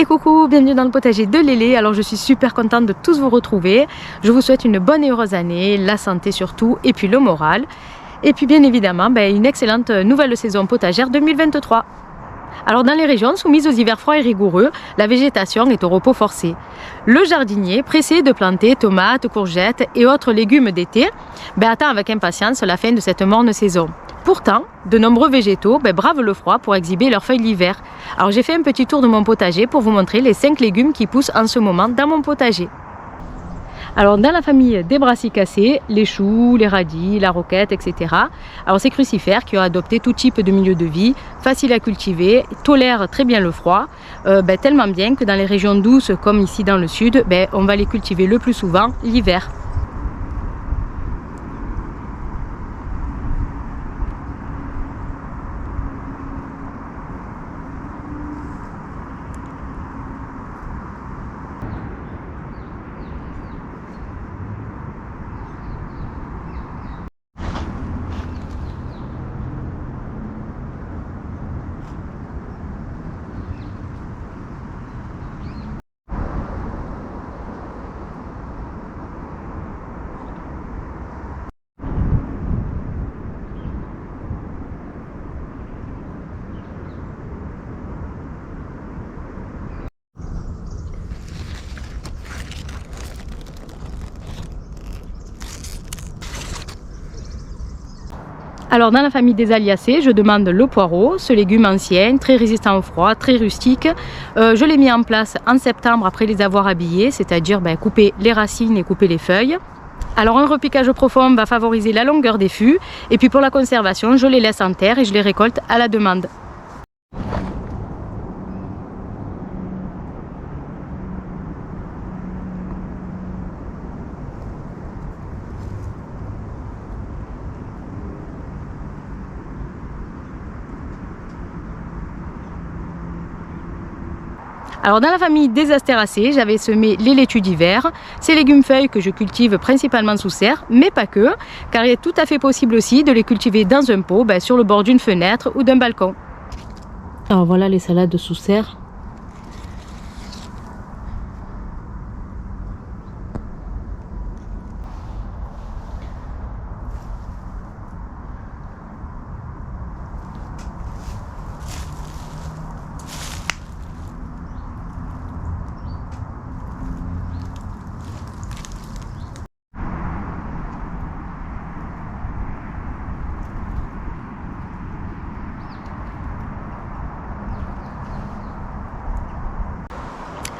Et coucou, bienvenue dans le potager de Lélé. Alors je suis super contente de tous vous retrouver. Je vous souhaite une bonne et heureuse année, la santé surtout, et puis le moral. Et puis bien évidemment, une excellente nouvelle saison potagère 2023. Alors dans les régions soumises aux hivers froids et rigoureux, la végétation est au repos forcé. Le jardinier, pressé de planter tomates, courgettes et autres légumes d'été, attend avec impatience la fin de cette morne saison. Pourtant, de nombreux végétaux bravent le froid pour exhiber leurs feuilles l'hiver. Alors j'ai fait un petit tour de mon potager pour vous montrer les 5 légumes qui poussent en ce moment dans mon potager. Alors dans la famille des brassicacées, les choux, les radis, la roquette, etc. Alors ces crucifères qui ont adopté tout type de milieu de vie, faciles à cultiver, tolèrent très bien le froid, tellement bien que dans les régions douces comme ici dans le sud, on va les cultiver le plus souvent l'hiver. Alors dans la famille des Aliacées, je demande le poireau, ce légume ancien, très résistant au froid, très rustique. Je l'ai mis en place en septembre après les avoir habillés, c'est-à-dire couper les racines et couper les feuilles. Alors un repiquage profond va favoriser la longueur des fûts et puis pour la conservation, je les laisse en terre et je les récolte à la demande. Alors dans la famille des astéracées, j'avais semé les laitues d'hiver, ces légumes feuilles que je cultive principalement sous serre, mais pas que, car il est tout à fait possible aussi de les cultiver dans un pot, sur le bord d'une fenêtre ou d'un balcon. Alors voilà les salades sous serre.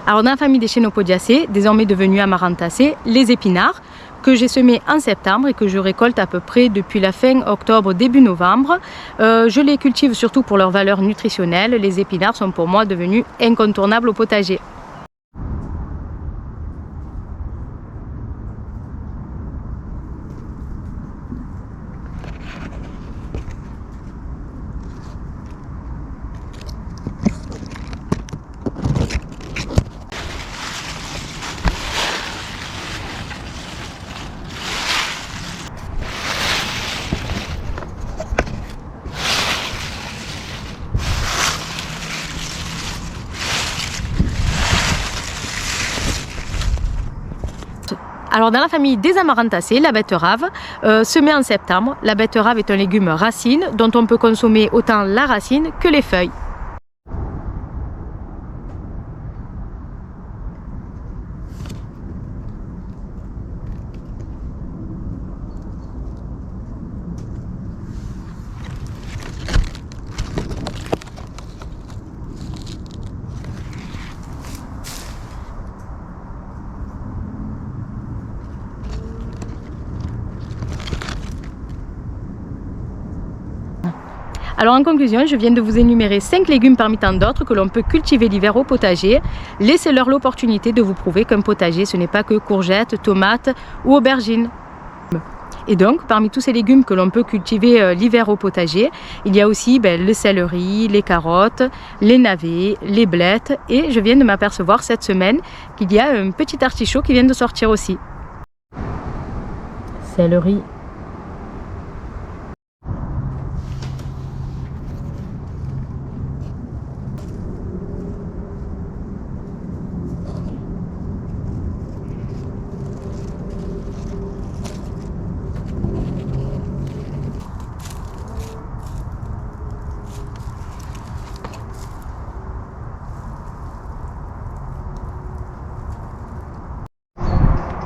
Alors dans la famille des Chenopodiacées, désormais devenue amarantacées, les épinards que j'ai semés en septembre et que je récolte à peu près depuis la fin octobre, début novembre. Je les cultive surtout pour leur valeur nutritionnelle. Les épinards sont pour moi devenus incontournables au potager. Alors dans la famille des amarantacées, la betterave, semée en septembre, la betterave est un légume racine dont on peut consommer autant la racine que les feuilles. Alors en conclusion, je viens de vous énumérer 5 légumes parmi tant d'autres que l'on peut cultiver l'hiver au potager. Laissez-leur l'opportunité de vous prouver qu'un potager, ce n'est pas que courgettes, tomates ou aubergines. Et donc, parmi tous ces légumes que l'on peut cultiver l'hiver au potager, il y a aussi le céleri, les carottes, les navets, les blettes. Et je viens de m'apercevoir cette semaine qu'il y a un petit artichaut qui vient de sortir aussi. Céleri.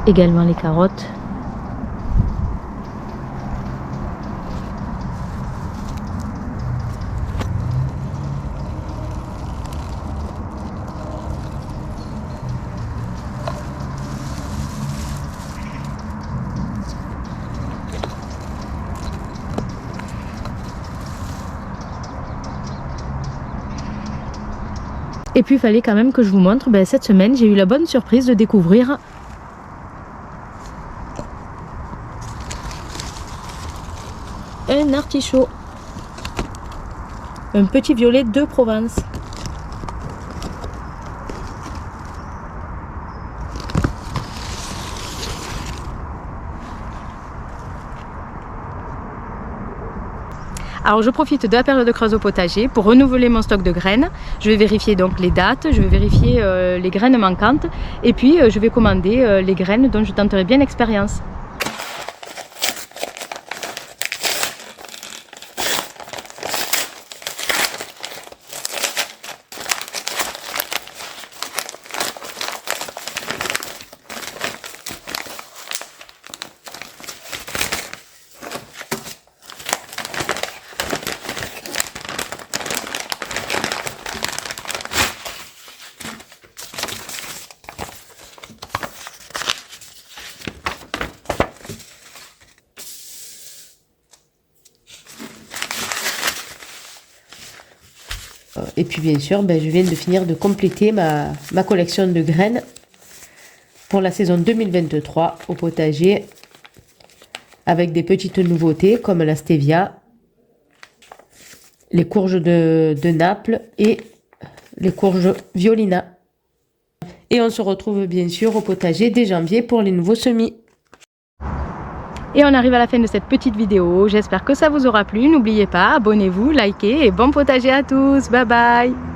également les carottes. Et puis il fallait quand même que je vous montre, cette semaine j'ai eu la bonne surprise de découvrir un artichaut, un petit violet de Provence. Alors je profite de la période de creuse au potager pour renouveler mon stock de graines. Je vais vérifier donc les dates, je vais vérifier les graines manquantes et puis je vais commander les graines dont je tenterai bien l'expérience. Et puis bien sûr, je viens de finir de compléter ma collection de graines pour la saison 2023 au potager avec des petites nouveautés comme la stevia, les courges de Naples et les courges violina. Et on se retrouve bien sûr au potager dès janvier pour les nouveaux semis. Et on arrive à la fin de cette petite vidéo. J'espère que ça vous aura plu. N'oubliez pas, abonnez-vous, likez et bon potager à tous. Bye bye!